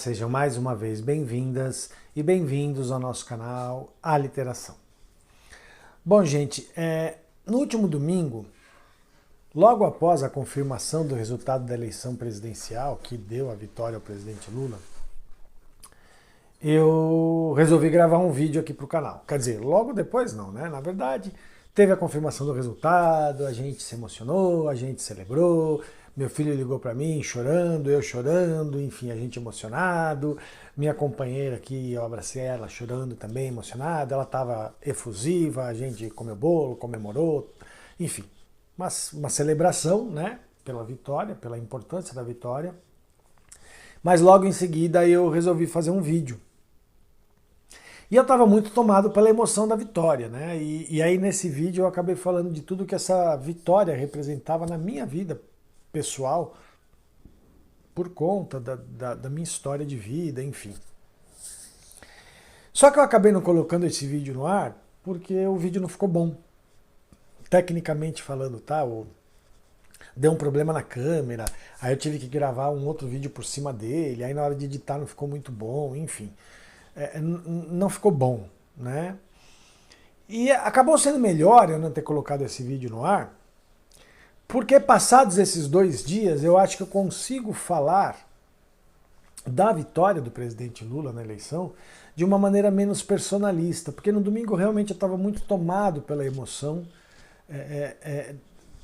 sejam mais uma vez bem-vindas e bem-vindos ao nosso canal A Literação. Bom, gente, no último domingo, logo após a confirmação do resultado da eleição presidencial, que deu a vitória ao presidente Lula, eu resolvi gravar um vídeo aqui para o canal. Quer dizer, logo depois não, né? Na verdade, teve a confirmação do resultado, a gente se emocionou, a gente celebrou, meu filho ligou para mim chorando, eu chorando, enfim, a gente emocionado. Minha companheira aqui, eu abracei ela chorando também, emocionada. Ela estava efusiva, a gente comeu bolo, comemorou, enfim. Uma celebração, né, pela vitória, pela importância da vitória. Mas logo em seguida eu resolvi fazer um vídeo. E eu estava muito tomado pela emoção da vitória, né? E aí nesse vídeo eu acabei falando de tudo que essa vitória representava na minha vida pessoal, por conta da minha história de vida, enfim. Só que eu acabei não colocando esse vídeo no ar porque o vídeo não ficou bom. Tecnicamente falando, tá? Deu um problema na câmera, aí eu tive que gravar um outro vídeo por cima dele, aí na hora de editar não ficou muito bom, enfim. Não ficou bom, né? E acabou sendo melhor eu não ter colocado esse vídeo no ar, porque passados esses 2 dias eu acho que eu consigo falar da vitória do presidente Lula na eleição de uma maneira menos personalista, porque no domingo realmente eu estava muito tomado pela emoção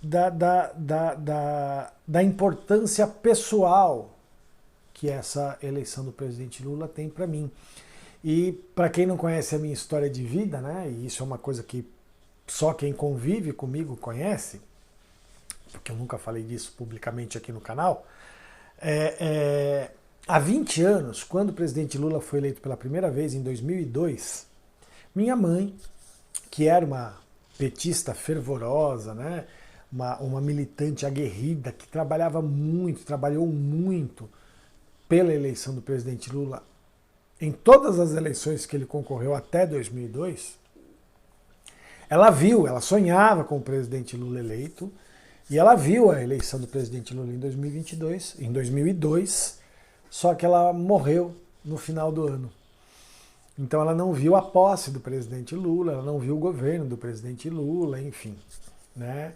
da importância pessoal que essa eleição do presidente Lula tem para mim. E para quem não conhece a minha história de vida, né, e isso é uma coisa que só quem convive comigo conhece, porque eu nunca falei disso publicamente aqui no canal, há 20 anos, quando o presidente Lula foi eleito pela primeira vez, em 2002, minha mãe, que era uma petista fervorosa, né, uma militante aguerrida, que trabalhou muito pela eleição do presidente Lula, em todas as eleições que ele concorreu até 2002, ela sonhava com o presidente Lula eleito, e ela viu a eleição do presidente Lula em 2002, só que ela morreu no final do ano. Então ela não viu a posse do presidente Lula, ela não viu o governo do presidente Lula, enfim, né?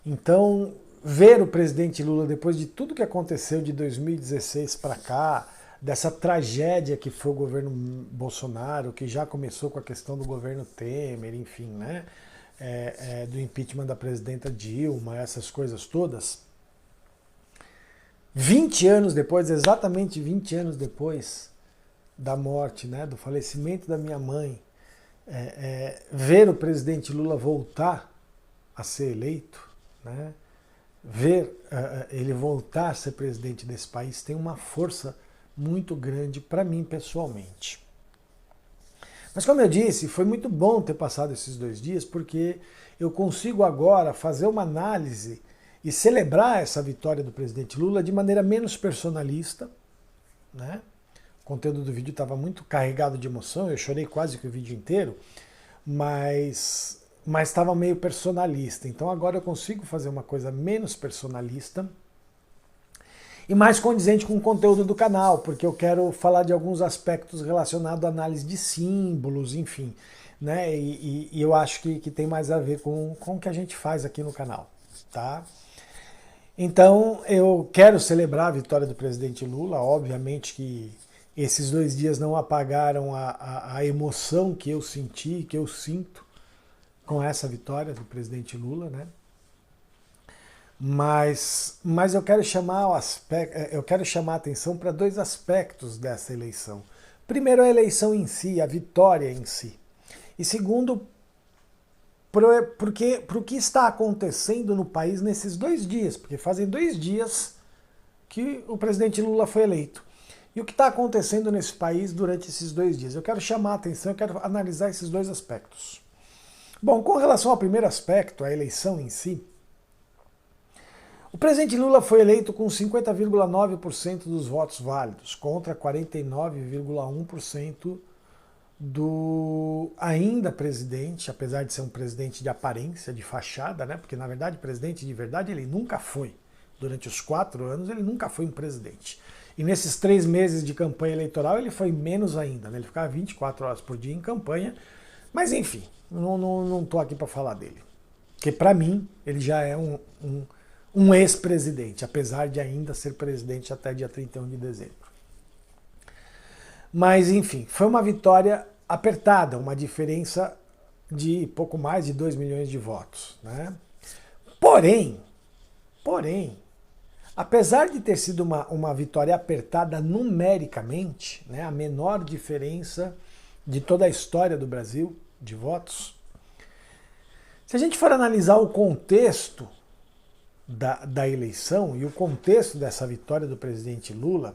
Então, ver o presidente Lula depois de tudo que aconteceu de 2016 para cá, dessa tragédia que foi o governo Bolsonaro, que já começou com a questão do governo Temer, enfim, né? Do impeachment da presidenta Dilma, essas coisas todas. 20 anos depois, exatamente 20 anos depois da morte, né, do falecimento da minha mãe, ver o presidente Lula voltar a ser eleito, né, ver ele voltar a ser presidente desse país tem uma força muito grande para mim pessoalmente. Mas como eu disse, foi muito bom ter passado esses 2 dias, porque eu consigo agora fazer uma análise e celebrar essa vitória do presidente Lula de maneira menos personalista, né? O conteúdo do vídeo estava muito carregado de emoção, eu chorei quase que o vídeo inteiro, mas estava meio personalista. Então agora eu consigo fazer uma coisa menos personalista e mais condizente com o conteúdo do canal, porque eu quero falar de alguns aspectos relacionados à análise de símbolos, enfim, né? E eu acho que tem mais a ver com o que a gente faz aqui no canal, tá? Então eu quero celebrar a vitória do presidente Lula, obviamente que esses 2 dias não apagaram a emoção que eu senti, que eu sinto com essa vitória do presidente Lula, né? Mas eu quero chamar a atenção para 2 aspectos dessa eleição. Primeiro, a eleição em si, a vitória em si. E segundo, para o que está acontecendo no país nesses 2 dias, porque fazem 2 dias que o presidente Lula foi eleito. E o que está acontecendo nesse país durante esses 2 dias? Eu quero chamar a atenção, eu quero analisar esses 2 aspectos. Bom, com relação ao primeiro aspecto, a eleição em si, o presidente Lula foi eleito com 50,9% dos votos válidos, contra 49,1% do ainda presidente, apesar de ser um presidente de aparência, de fachada, né? Porque na verdade presidente de verdade ele nunca foi. Durante os 4 anos ele nunca foi um presidente. E nesses 3 meses de campanha eleitoral ele foi menos ainda, né? Ele ficava 24 horas por dia em campanha. Mas enfim, não estou aqui para falar dele. Porque para mim ele já é um ex-presidente, apesar de ainda ser presidente até dia 31 de dezembro. Mas enfim, foi uma vitória apertada, uma diferença de pouco mais de 2 milhões de votos, né? Porém, apesar de ter sido uma vitória apertada numericamente, né, a menor diferença de toda a história do Brasil de votos, se a gente for analisar o contexto da eleição e o contexto dessa vitória do presidente Lula,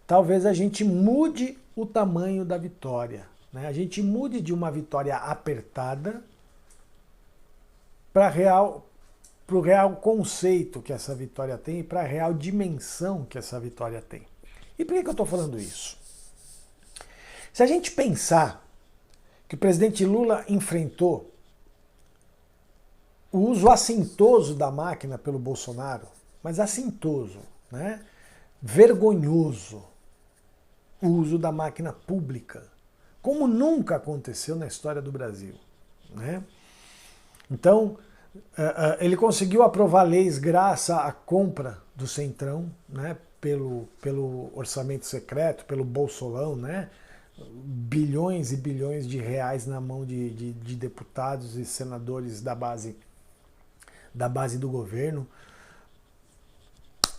talvez a gente mude o tamanho da vitória, né? A gente mude de uma vitória apertada para o real conceito que essa vitória tem e para a real dimensão que essa vitória tem. E por que eu estou falando isso? Se a gente pensar que o presidente Lula enfrentou o uso assintoso da máquina pelo Bolsonaro, mas assintoso, né? Vergonhoso, o uso da máquina pública, como nunca aconteceu na história do Brasil, né? Então, ele conseguiu aprovar leis graças à compra do Centrão, né, pelo orçamento secreto, pelo Bolsolão, né, bilhões e bilhões de reais na mão de deputados e senadores da base do governo,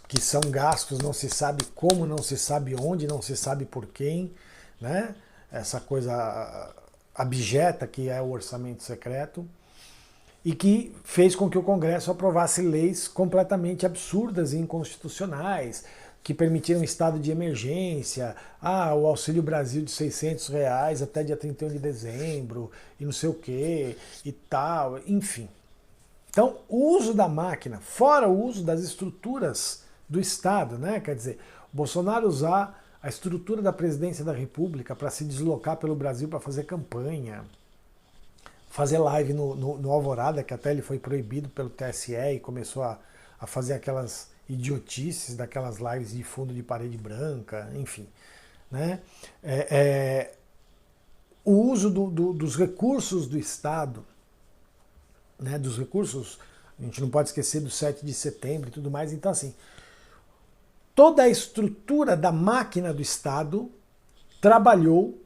que são gastos, não se sabe como, não se sabe onde, não se sabe por quem, né, essa coisa abjeta que é o orçamento secreto, e que fez com que o Congresso aprovasse leis completamente absurdas e inconstitucionais, que permitiram estado de emergência, o Auxílio Brasil de R$600 até dia 31 de dezembro, e não sei o que, e tal, enfim. Então, o uso da máquina, fora o uso das estruturas do Estado, né? Quer dizer, o Bolsonaro usar a estrutura da presidência da República para se deslocar pelo Brasil para fazer campanha, fazer live no Alvorada, que até ele foi proibido pelo TSE e começou a fazer aquelas idiotices daquelas lives de fundo de parede branca, enfim, né? O uso dos recursos do Estado, né? Dos recursos, a gente não pode esquecer do 7 de setembro e tudo mais, então assim, toda a estrutura da máquina do Estado trabalhou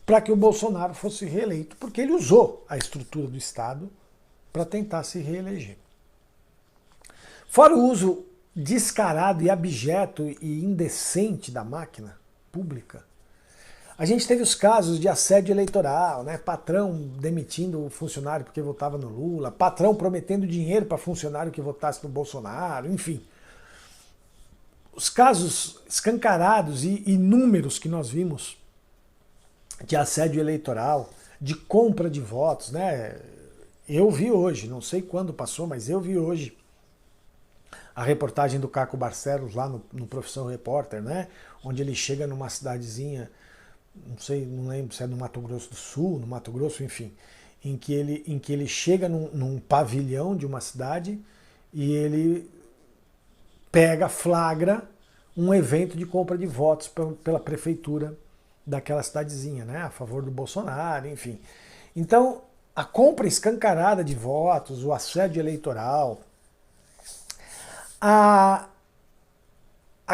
para que o Bolsonaro fosse reeleito, porque ele usou a estrutura do Estado para tentar se reeleger. Fora o uso descarado e abjeto e indecente da máquina pública, a gente teve os casos de assédio eleitoral, né? Patrão demitindo o funcionário porque votava no Lula, patrão prometendo dinheiro para funcionário que votasse no Bolsonaro, enfim. Os casos escancarados e inúmeros que nós vimos de assédio eleitoral, de compra de votos, né? Eu vi hoje, não sei quando passou, mas eu vi hoje a reportagem do Caco Barcelos lá no Profissão Repórter, né? Onde ele chega numa cidadezinha, não sei, não lembro se é no Mato Grosso do Sul, no Mato Grosso, enfim, em que ele chega num pavilhão de uma cidade e ele flagra um evento de compra de votos pela prefeitura daquela cidadezinha, né, a favor do Bolsonaro, enfim. Então, a compra escancarada de votos, o assédio eleitoral, a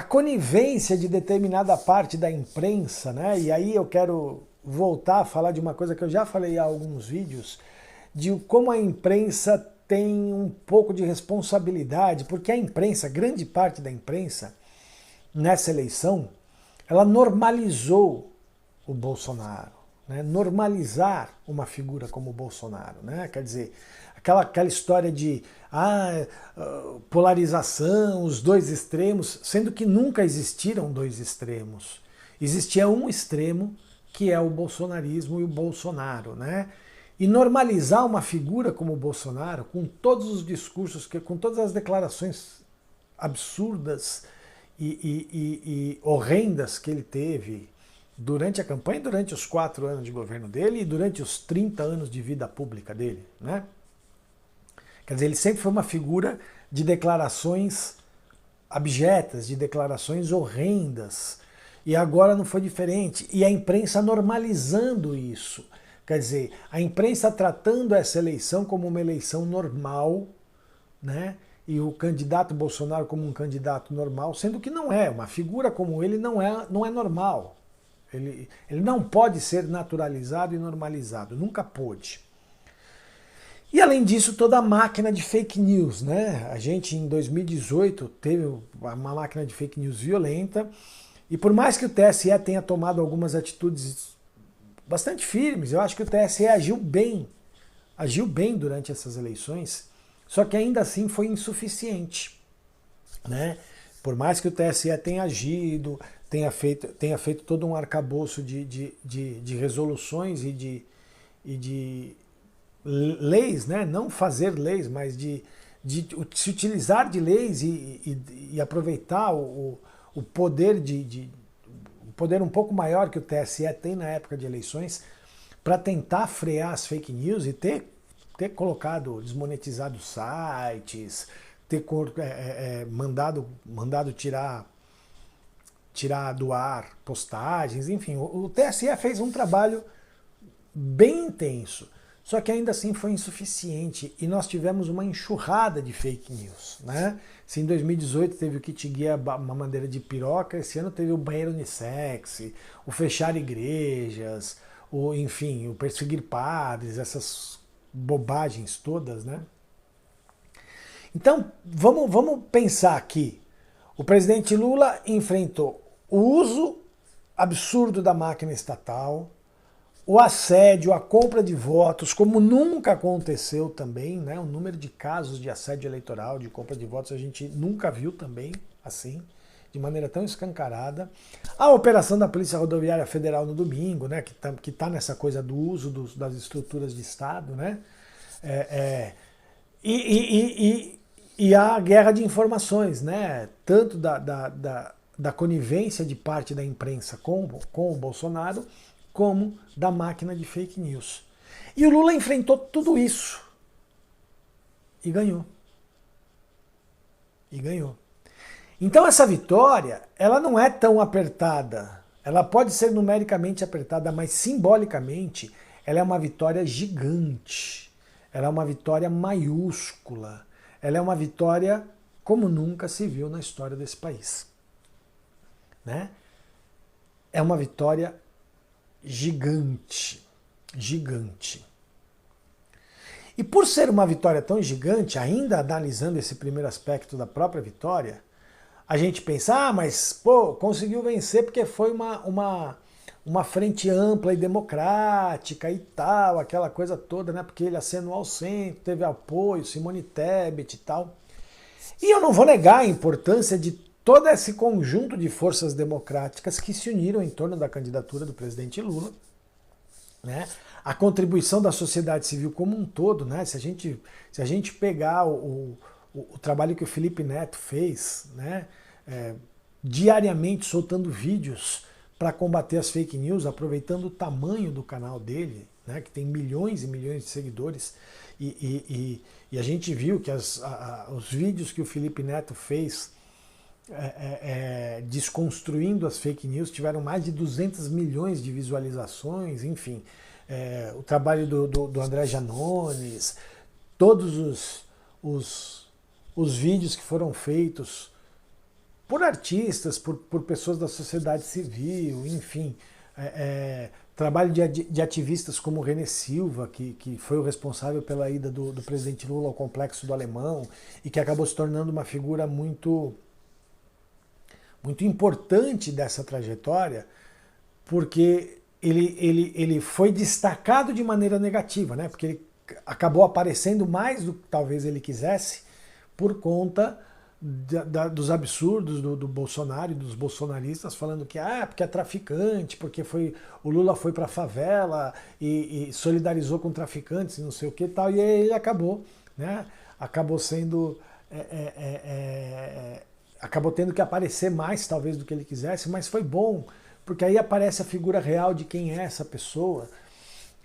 conivência de determinada parte da imprensa, né, e aí eu quero voltar a falar de uma coisa que eu já falei em alguns vídeos, de como a imprensa tem um pouco de responsabilidade, porque a imprensa, grande parte da imprensa, nessa eleição, ela normalizou o Bolsonaro, né? Normalizar uma figura como o Bolsonaro, né? Quer dizer, aquela história de polarização, os dois extremos, sendo que nunca existiram dois extremos. Existia um extremo, que é o bolsonarismo e o Bolsonaro, né? E normalizar uma figura como o Bolsonaro, com todos os discursos, com todas as declarações absurdas e horrendas que ele teve durante a campanha, durante os 4 anos de governo dele e durante os 30 anos de vida pública dele, né? Quer dizer, ele sempre foi uma figura de declarações abjetas, de declarações horrendas. E agora não foi diferente. E a imprensa normalizando isso. Quer dizer, a imprensa tratando essa eleição como uma eleição normal, né? E o candidato Bolsonaro como um candidato normal, sendo que não é. Uma figura como ele não é normal. Ele não pode ser naturalizado e normalizado. Nunca pôde. E além disso, toda a máquina de fake news, né? A gente em 2018 teve uma máquina de fake news violenta, e por mais que o TSE tenha tomado algumas atitudes bastante firmes, eu acho que o TSE agiu bem durante essas eleições, só que ainda assim foi insuficiente, né? Por mais que o TSE tenha agido, tenha feito todo um arcabouço de resoluções e de leis, né? Não fazer leis, mas de se utilizar de leis e aproveitar o poder um poder um pouco maior que o TSE tem na época de eleições para tentar frear as fake news e ter desmonetizado sites, ter mandado tirar do ar postagens, enfim, o TSE fez um trabalho bem intenso. Só que ainda assim foi insuficiente e nós tivemos uma enxurrada de fake news, né? Se em 2018 teve o kit guia mamadeira de piroca, esse ano teve o banheiro unissex, o fechar igrejas, enfim, o perseguir padres, essas bobagens todas, né? Então, vamos pensar aqui. O presidente Lula enfrentou o uso absurdo da máquina estatal, o assédio, a compra de votos, como nunca aconteceu também, né? O número de casos de assédio eleitoral, de compra de votos, a gente nunca viu também assim, de maneira tão escancarada. A operação da Polícia Rodoviária Federal no domingo, né? Que tá nessa coisa do uso das estruturas de Estado, né? E a guerra de informações, né? Tanto da conivência de parte da imprensa com o Bolsonaro, como da máquina de fake news. E o Lula enfrentou tudo isso e ganhou. E ganhou. Então essa vitória, ela não é tão apertada. Ela pode ser numericamente apertada, mas simbolicamente ela é uma vitória gigante. Ela é uma vitória maiúscula. Ela é uma vitória como nunca se viu na história desse país. Né? É uma vitória gigante, gigante. E por ser uma vitória tão gigante, ainda analisando esse primeiro aspecto da própria vitória, a gente pensa, mas pô, conseguiu vencer porque foi uma frente ampla e democrática e tal, aquela coisa toda, né? Porque ele acenou ao centro, teve apoio, Simone Tebet e tal. E eu não vou negar a importância de todo esse conjunto de forças democráticas que se uniram em torno da candidatura do presidente Lula, né? A contribuição da sociedade civil como um todo, né? Se a gente pegar o trabalho que o Felipe Neto fez, né? Diariamente soltando vídeos para combater as fake news, aproveitando o tamanho do canal dele, né? Que tem milhões e milhões de seguidores, e a gente viu que os vídeos que o Felipe Neto fez desconstruindo as fake news tiveram mais de 200 milhões de visualizações, enfim, o trabalho do André Janones, todos os vídeos que foram feitos por artistas, por pessoas da sociedade civil, enfim, trabalho de ativistas como o René Silva, que foi o responsável pela ida do presidente Lula ao Complexo do Alemão e que acabou se tornando uma figura muito importante dessa trajetória, porque ele foi destacado de maneira negativa, né? Porque ele acabou aparecendo mais do que talvez ele quisesse por conta dos absurdos do Bolsonaro e dos bolsonaristas falando que porque é traficante, porque o Lula foi para a favela e solidarizou com traficantes e não sei o que tal, e aí ele acabou, né? Acabou sendo acabou tendo que aparecer mais, talvez, do que ele quisesse, mas foi bom, porque aí aparece a figura real de quem é essa pessoa,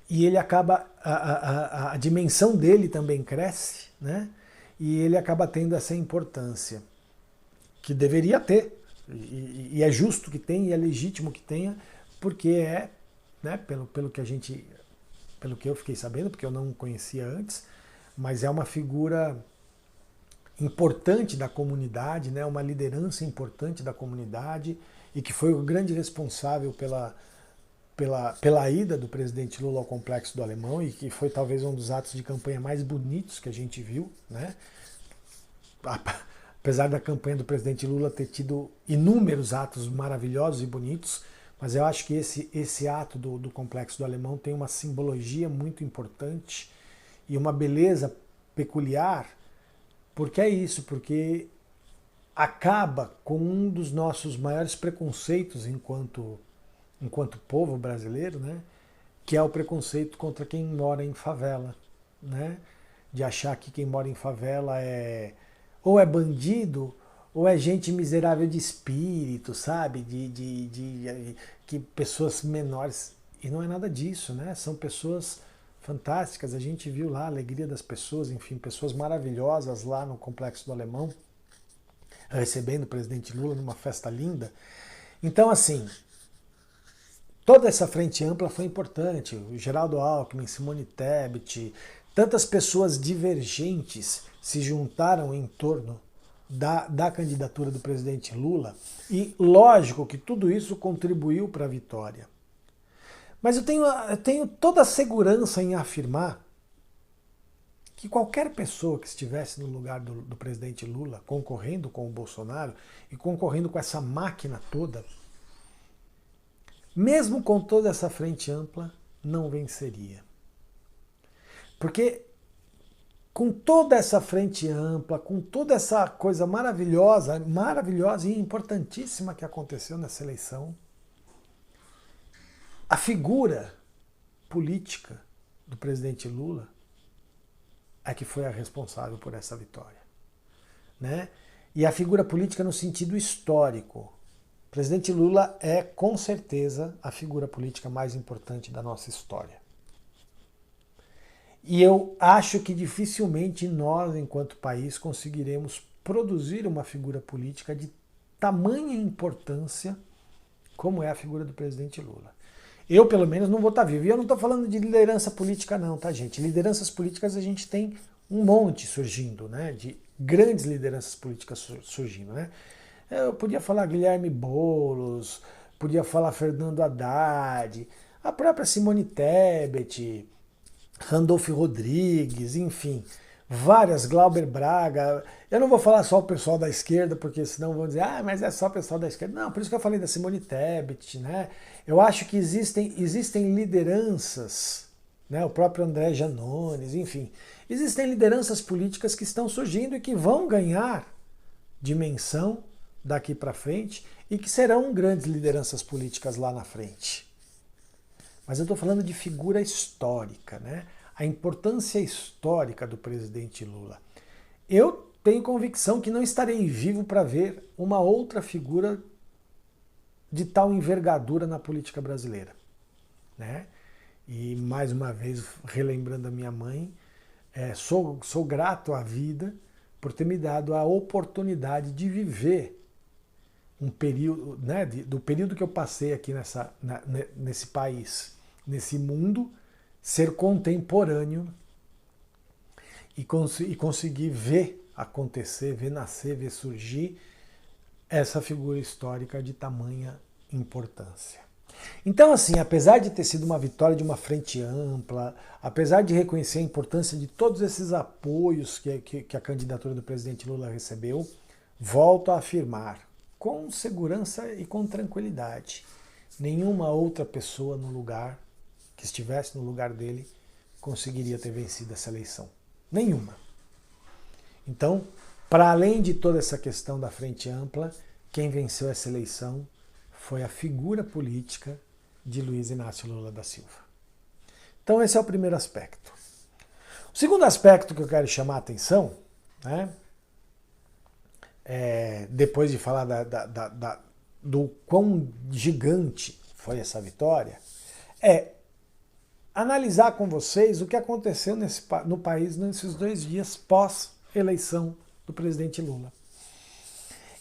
e ele acaba, a dimensão dele também cresce, né? E ele acaba tendo essa importância, que deveria ter, e é justo que tenha, e é legítimo que tenha, porque né, pelo que eu fiquei sabendo, porque eu não conhecia antes, mas é uma figura importante da comunidade, né, uma liderança importante da comunidade, e que foi o grande responsável pela ida do presidente Lula ao Complexo do Alemão, e que foi talvez um dos atos de campanha mais bonitos que a gente viu, né? Apesar da campanha do presidente Lula ter tido inúmeros atos maravilhosos e bonitos, mas eu acho que esse ato do Complexo do Alemão tem uma simbologia muito importante e uma beleza peculiar, porque é isso, porque acaba com um dos nossos maiores preconceitos enquanto povo brasileiro, né? Que é o preconceito contra quem mora em favela, né? De achar que quem mora em favela ou é bandido ou é gente miserável de espírito, sabe? Que pessoas menores. E não é nada disso, né? São pessoas fantásticas. A gente viu lá a alegria das pessoas, enfim, pessoas maravilhosas lá no Complexo do Alemão, recebendo o presidente Lula numa festa linda. Então, assim, toda essa frente ampla foi importante. O Geraldo Alckmin, Simone Tebet, tantas pessoas divergentes se juntaram em torno da candidatura do presidente Lula, e lógico que tudo isso contribuiu para a vitória. Mas eu tenho toda a segurança em afirmar que qualquer pessoa que estivesse no lugar do presidente Lula, concorrendo com o Bolsonaro e concorrendo com essa máquina toda, mesmo com toda essa frente ampla, não venceria. Porque com toda essa frente ampla, com toda essa coisa maravilhosa e importantíssima que aconteceu nessa eleição, a figura política do presidente Lula é que foi a responsável por essa vitória, né? E a figura política no sentido histórico. O presidente Lula é, com certeza, a figura política mais importante da nossa história. E eu acho que dificilmente nós, enquanto país, conseguiremos produzir uma figura política de tamanha importância como é a figura do presidente Lula. Eu, pelo menos, não vou estar vivo. E eu não estou falando de liderança política não, tá, gente? Lideranças políticas a gente tem um monte surgindo, né? De grandes lideranças políticas surgindo, né? Eu podia falar Guilherme Boulos, podia falar Fernando Haddad, a própria Simone Tebet, Randolfo Rodrigues, enfim, várias, Glauber Braga. Eu não vou falar só o pessoal da esquerda, porque senão vão dizer, mas é só o pessoal da esquerda. Não, por isso que eu falei da Simone Tebet, né? Eu acho que existem lideranças, né? O próprio André Janones, enfim, existem lideranças políticas que estão surgindo e que vão ganhar dimensão daqui para frente e que serão grandes lideranças políticas lá na frente. Mas eu estou falando de figura histórica, né? A importância histórica do presidente Lula. Eu tenho convicção que não estarei vivo para ver uma outra figura de tal envergadura na política brasileira, né? E mais uma vez, relembrando a minha mãe, sou grato à vida por ter me dado a oportunidade de viver um período, né, do período que eu passei aqui nesse país, nesse mundo, ser contemporâneo e conseguir ver acontecer, ver nascer, ver surgir essa figura histórica de tamanha importância. Então, assim, apesar de ter sido uma vitória de uma frente ampla, apesar de reconhecer a importância de todos esses apoios que a candidatura do presidente Lula recebeu, volto a afirmar, com segurança e com tranquilidade, nenhuma outra pessoa no lugar, que estivesse no lugar dele, conseguiria ter vencido essa eleição. Nenhuma. Então, para além de toda essa questão da frente ampla, quem venceu essa eleição foi a figura política de Luiz Inácio Lula da Silva. Então esse é o primeiro aspecto. O segundo aspecto que eu quero chamar a atenção, né, depois de falar do quão gigante foi essa vitória, é analisar com vocês o que aconteceu no país nesses 2 dias pós-eleição do presidente Lula.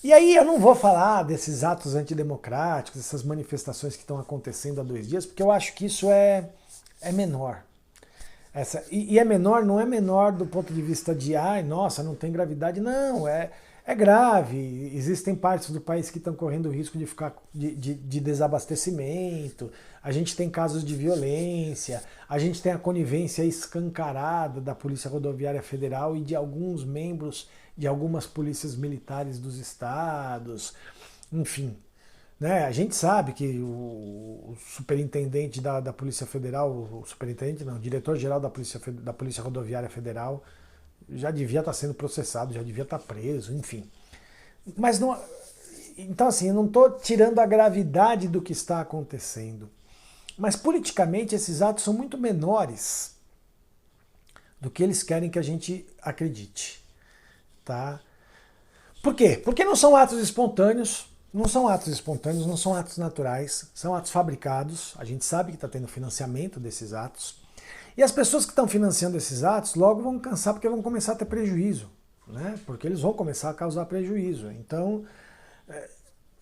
E aí eu não vou falar desses atos antidemocráticos, essas manifestações que estão acontecendo há 2 dias, porque eu acho que isso é menor. E é menor, não é menor do ponto de vista de, ai, nossa, não tem gravidade. Não, é grave. Existem partes do país que estão correndo o risco de ficar de desabastecimento. A gente tem casos de violência. A gente tem a conivência escancarada da Polícia Rodoviária Federal e de alguns membros de algumas polícias militares dos estados. Enfim, né? A gente sabe que o superintendente da Polícia Federal, o superintendente não, o diretor-geral da Polícia Rodoviária Federal já devia estar sendo processado, já devia estar preso, enfim. Mas não. Então, assim, eu não estou tirando a gravidade do que está acontecendo. Mas politicamente esses atos são muito menores do que eles querem que a gente acredite. Tá? Por quê? Porque não são atos espontâneos. Não são atos espontâneos, não são atos naturais, são atos fabricados. A gente sabe que está tendo financiamento desses atos. E as pessoas que estão financiando esses atos logo vão cansar porque vão começar a ter prejuízo, né? Porque eles vão começar a causar prejuízo. Então,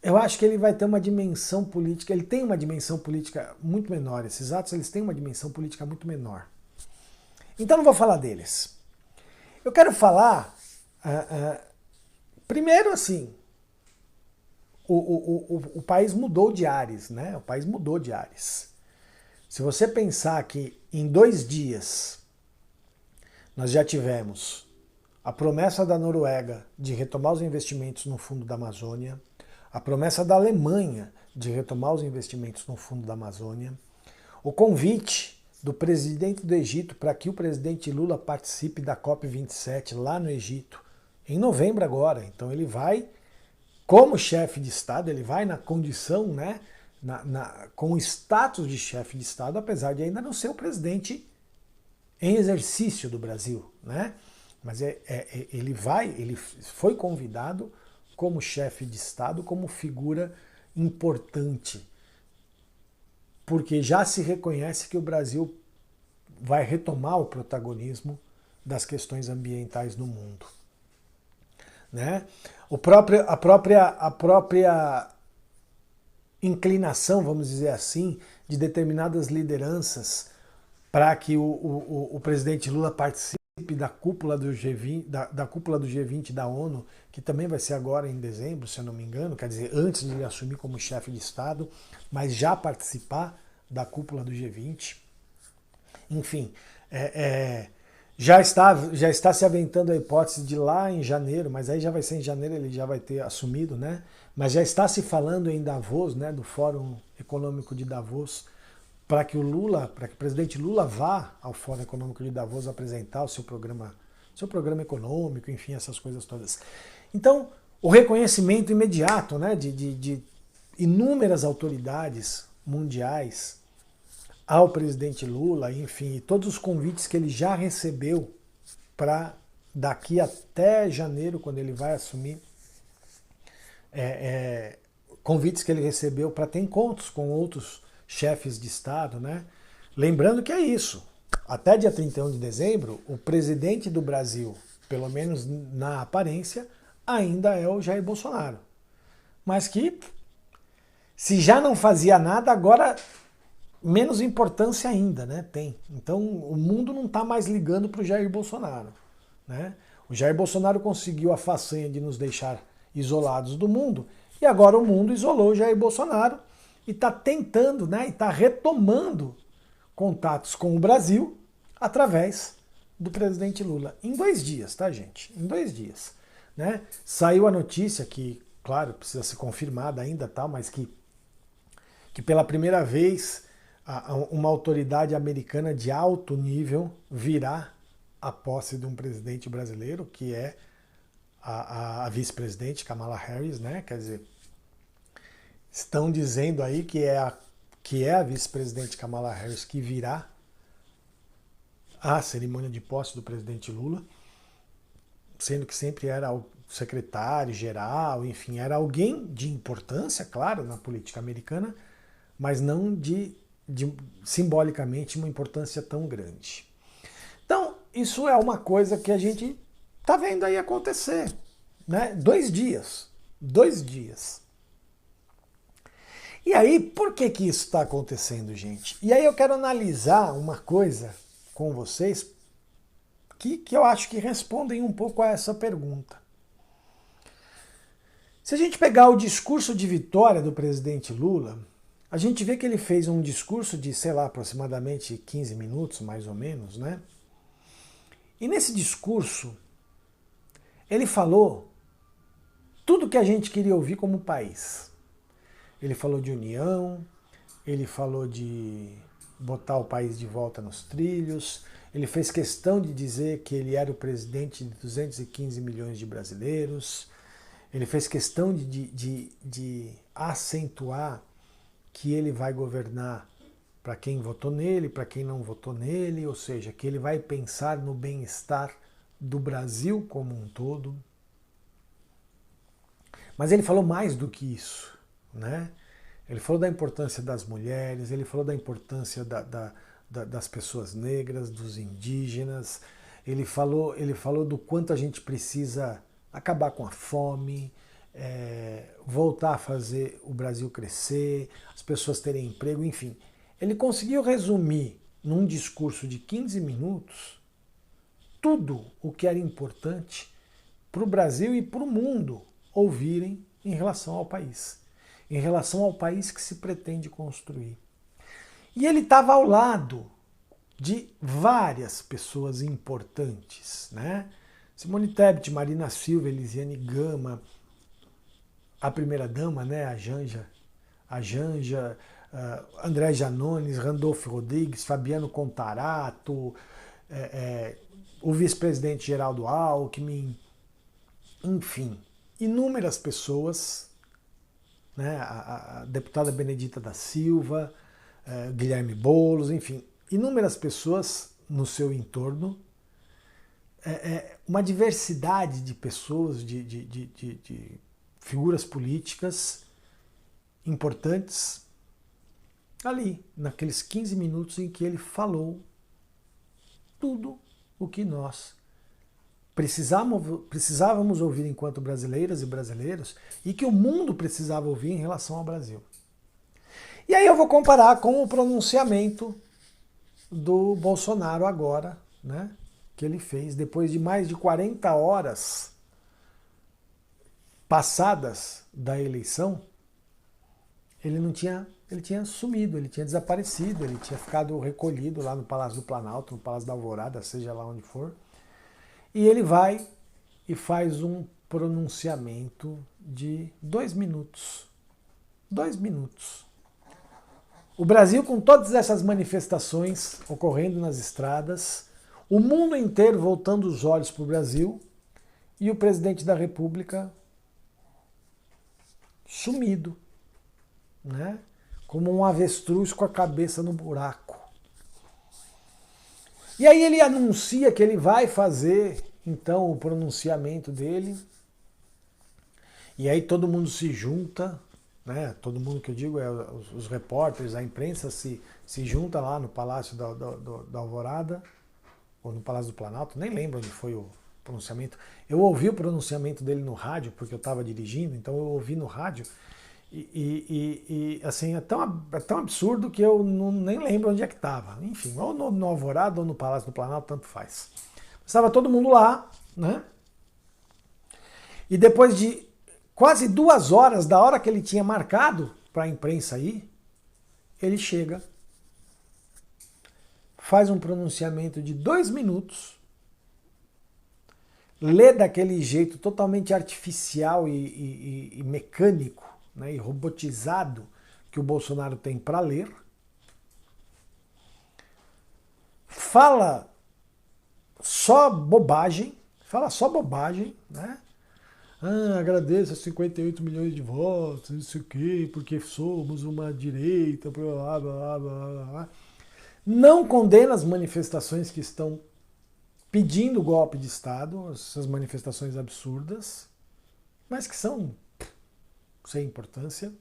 eu acho que ele vai ter uma dimensão política, ele tem uma dimensão política muito menor. Esses atos eles têm uma dimensão política muito menor. Então, não vou falar deles. Eu quero falar, primeiro assim, o país mudou de ares, né? O país mudou de ares. Se você pensar que em 2 dias nós já tivemos a promessa da Noruega de retomar os investimentos no fundo da Amazônia, a promessa da Alemanha de retomar os investimentos no fundo da Amazônia, o convite do presidente do Egito para que o presidente Lula participe da COP27 lá no Egito, em novembro agora. Então ele vai, como chefe de Estado, ele vai na condição, né, com o status de chefe de Estado, apesar de ainda não ser o presidente em exercício do Brasil, né? Mas ele foi convidado como chefe de Estado, como figura importante, porque já se reconhece que o Brasil vai retomar o protagonismo das questões ambientais no mundo, né? A própria inclinação, vamos dizer assim, de determinadas lideranças para que o presidente Lula participe da cúpula do G20, da cúpula do G20 da ONU, que também vai ser agora em dezembro, se eu não me engano, quer dizer, antes de ele assumir como chefe de Estado, mas já participar da cúpula do G20. Enfim, já está se aventando a hipótese de lá em janeiro, mas aí já vai ser em janeiro, ele já vai ter assumido, né? Mas já está se falando em Davos, né, do Fórum Econômico de Davos, para que o presidente Lula vá ao Fórum Econômico de Davos apresentar o seu programa econômico, enfim, essas coisas todas. Então, o reconhecimento imediato, né, de inúmeras autoridades mundiais ao presidente Lula, enfim, e todos os convites que ele já recebeu para daqui até janeiro, quando ele vai assumir, convites que ele recebeu para ter encontros com outros chefes de Estado, né? Lembrando que é isso. Até dia 31 de dezembro, o presidente do Brasil, pelo menos na aparência, ainda é o Jair Bolsonaro. Mas que, se já não fazia nada, agora menos importância ainda, né? Tem. Então o mundo não está mais ligando para o Jair Bolsonaro, né? O Jair Bolsonaro conseguiu a façanha de nos deixar isolados do mundo e agora o mundo isolou o Jair Bolsonaro e está tentando, né? E está retomando contatos com o Brasil através do presidente Lula. Em 2 dias, tá, gente? Em 2 dias, né? Saiu a notícia que, claro, precisa ser confirmada ainda, tá? Mas que pela primeira vez uma autoridade americana de alto nível virá a posse de um presidente brasileiro, que é a vice-presidente Kamala Harris, né? Quer dizer, estão dizendo aí que é a vice-presidente Kamala Harris que virá à cerimônia de posse do presidente Lula, sendo que sempre era o secretário-geral, enfim, era alguém de importância, claro, na política americana, mas não de simbolicamente uma importância tão grande. Então, isso é uma coisa que a gente está vendo aí acontecer, né? 2 dias. 2 dias. E aí, por que que isso está acontecendo, gente? E aí eu quero analisar uma coisa com vocês que eu acho que respondem um pouco a essa pergunta. Se a gente pegar o discurso de vitória do presidente Lula, a gente vê que ele fez um discurso de, sei lá, aproximadamente 15 minutos, mais ou menos, né? E nesse discurso, ele falou tudo que a gente queria ouvir como país. Ele falou de união, ele falou de botar o país de volta nos trilhos, ele fez questão de dizer que ele era o presidente de 215 milhões de brasileiros, ele fez questão de acentuar que ele vai governar para quem votou nele, para quem não votou nele, ou seja, que ele vai pensar no bem-estar do Brasil como um todo. Mas ele falou mais do que isso, né? Ele falou da importância das mulheres, ele falou da importância das pessoas negras, dos indígenas, ele falou do quanto a gente precisa acabar com a fome, voltar a fazer o Brasil crescer, as pessoas terem emprego, enfim. Ele conseguiu resumir num discurso de 15 minutos tudo o que era importante para o Brasil e para o mundo ouvirem em relação ao país, em relação ao país que se pretende construir. E ele estava ao lado de várias pessoas importantes, né? Simone Tebet, Marina Silva, Elisiane Gama, a primeira-dama, né, a Janja, André Janones, Randolfo Rodrigues, Fabiano Contarato, o vice-presidente Geraldo Alckmin, enfim, inúmeras pessoas, né, a deputada Benedita da Silva, Guilherme Boulos, enfim, inúmeras pessoas no seu entorno, uma diversidade de pessoas, de figuras políticas importantes, ali, naqueles 15 minutos em que ele falou tudo o que nós precisávamos ouvir enquanto brasileiras e brasileiros e que o mundo precisava ouvir em relação ao Brasil. E aí eu vou comparar com o pronunciamento do Bolsonaro agora, né, que ele fez depois de mais de 40 horas passadas da eleição. Ele tinha sumido, ele tinha desaparecido, ele tinha ficado recolhido lá no Palácio do Planalto, no Palácio da Alvorada, seja lá onde for. E ele vai e faz um pronunciamento de 2 minutos. 2 minutos. O Brasil, com todas essas manifestações ocorrendo nas estradas, o mundo inteiro voltando os olhos para o Brasil e o presidente da República sumido, né? Como um avestruz com a cabeça no buraco. E aí ele anuncia que ele vai fazer, então, o pronunciamento dele. E aí todo mundo se junta, né? Todo mundo que eu digo é os repórteres, a imprensa se junta lá no Palácio da Alvorada, ou no Palácio do Planalto, nem lembro onde foi o pronunciamento. Eu ouvi o pronunciamento dele no rádio, porque eu estava dirigindo, então eu ouvi no rádio. E assim, é tão absurdo que eu nem lembro onde é que estava. Enfim, ou no Alvorada ou no Palácio do Planalto, tanto faz. Estava todo mundo lá, né? E depois de quase 2 horas da hora que ele tinha marcado para a imprensa ir, ele chega, faz um pronunciamento de 2 minutos, lê daquele jeito totalmente artificial e mecânico, né, e robotizado que o Bolsonaro tem para ler, fala só bobagem, né? Agradeço a 58 milhões de votos, não sei o quê, porque somos uma direita, blá, blá, blá, blá. Não condena as manifestações que estão pedindo golpe de Estado, essas manifestações absurdas, mas que são sem importância.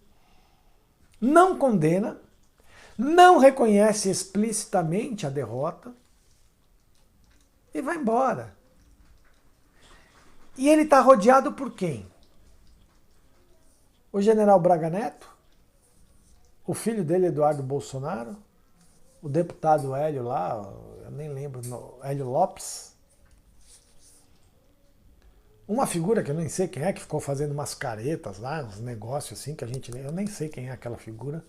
Não condena, não reconhece explicitamente a derrota e vai embora. E ele está rodeado por quem? o general Braga Neto, o filho dele, Eduardo Bolsonaro, o deputado Hélio lá, eu nem lembro, Hélio Lopes, uma figura que eu nem sei quem é, que ficou fazendo umas caretas lá, uns negócios assim, que eu nem sei quem é aquela figura.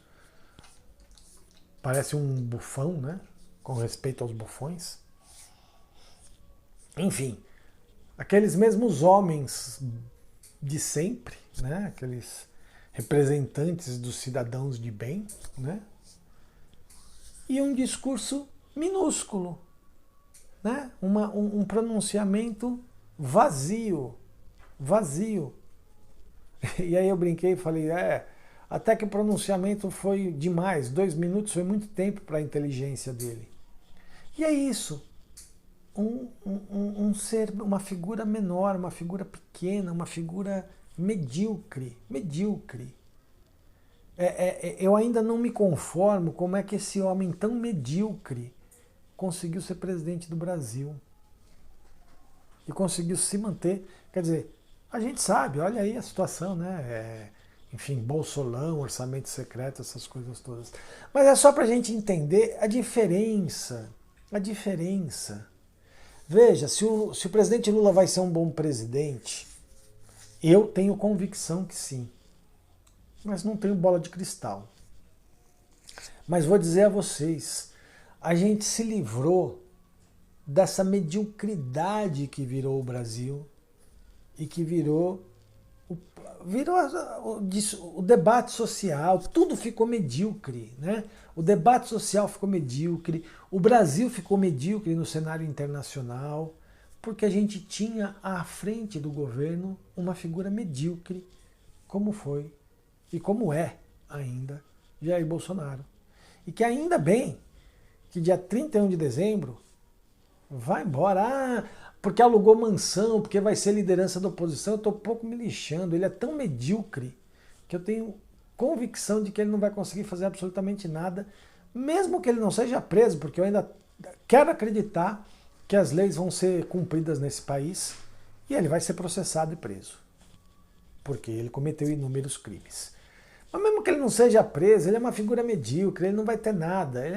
Parece um bufão, né? Com respeito aos bufões. Enfim, aqueles mesmos homens de sempre, né? Aqueles representantes dos cidadãos de bem, né? E um discurso minúsculo, né? Um pronunciamento vazio. E aí eu brinquei e falei, até que o pronunciamento foi demais, 2 minutos foi muito tempo para a inteligência dele. E é isso, um ser, uma figura menor, uma figura pequena, uma figura medíocre. Eu ainda não me conformo como é que esse homem tão medíocre conseguiu ser presidente do Brasil. E conseguiu se manter. Quer dizer, a gente sabe, olha aí a situação, né? Enfim, Bolsolão, orçamento secreto, essas coisas todas. Mas é só para a gente entender a diferença. A diferença. Veja, se o presidente Lula vai ser um bom presidente, eu tenho convicção que sim. Mas não tenho bola de cristal. Mas vou dizer a vocês, a gente se livrou dessa mediocridade que virou o Brasil e que virou o debate social, tudo ficou medíocre, né? O debate social ficou medíocre, o Brasil ficou medíocre no cenário internacional, porque a gente tinha à frente do governo uma figura medíocre, como foi e como é ainda Jair Bolsonaro. E que ainda bem que dia 31 de dezembro vai embora, porque alugou mansão, porque vai ser liderança da oposição, eu estou um pouco me lixando. Ele é tão medíocre que eu tenho convicção de que ele não vai conseguir fazer absolutamente nada, mesmo que ele não seja preso, porque eu ainda quero acreditar que as leis vão ser cumpridas nesse país e ele vai ser processado e preso, porque ele cometeu inúmeros crimes. Mas mesmo que ele não seja preso, ele é uma figura medíocre, ele não vai ter nada, ele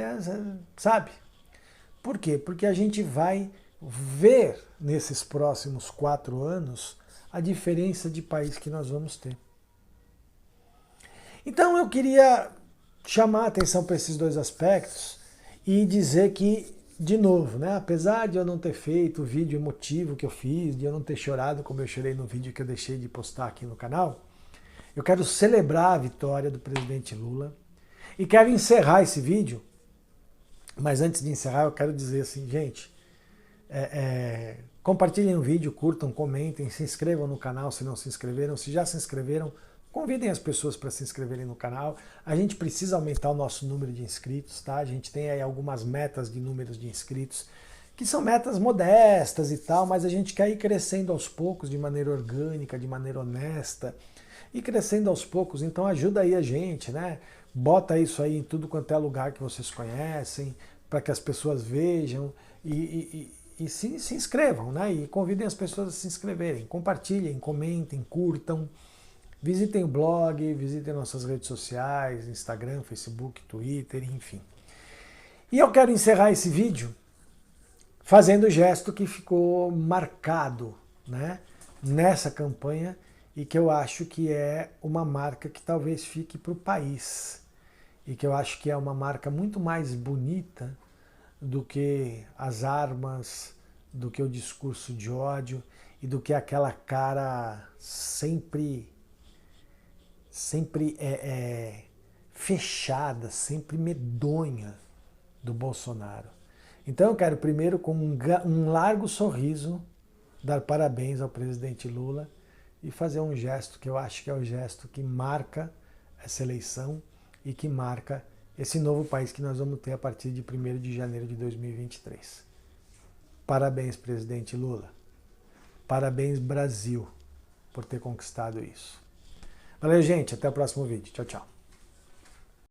sabe? Por quê? Porque a gente vai ver nesses próximos 4 anos a diferença de país que nós vamos ter. Então eu queria chamar a atenção para esses 2 aspectos e dizer que, de novo, né, apesar de eu não ter feito o vídeo emotivo que eu fiz, de eu não ter chorado como eu chorei no vídeo que eu deixei de postar aqui no canal, eu quero celebrar a vitória do presidente Lula e quero encerrar esse vídeo. Mas antes de encerrar, eu quero dizer assim, gente, compartilhem o vídeo, curtam, comentem, se inscrevam no canal se não se inscreveram, se já se inscreveram, convidem as pessoas para se inscreverem no canal. A gente precisa aumentar o nosso número de inscritos, tá? A gente tem aí algumas metas de números de inscritos, que são metas modestas e tal, mas a gente quer ir crescendo aos poucos, de maneira orgânica, de maneira honesta, e crescendo aos poucos, então ajuda aí a gente, né? Bota isso aí em tudo quanto é lugar que vocês conhecem, para que as pessoas vejam e se inscrevam, né? E convidem as pessoas a se inscreverem. Compartilhem, comentem, curtam, visitem o blog, visitem nossas redes sociais, Instagram, Facebook, Twitter, enfim. E eu quero encerrar esse vídeo fazendo o gesto que ficou marcado, né, nessa campanha e que eu acho que é uma marca que talvez fique para o país e que eu acho que é uma marca muito mais bonita do que as armas, do que o discurso de ódio e do que aquela cara sempre fechada, sempre medonha do Bolsonaro. Então eu quero primeiro, com um largo sorriso, dar parabéns ao presidente Lula e fazer um gesto que eu acho que é o gesto que marca essa eleição e que marca esse novo país que nós vamos ter a partir de 1º de janeiro de 2023. Parabéns, presidente Lula. Parabéns, Brasil, por ter conquistado isso. Valeu, gente. Até o próximo vídeo. Tchau, tchau.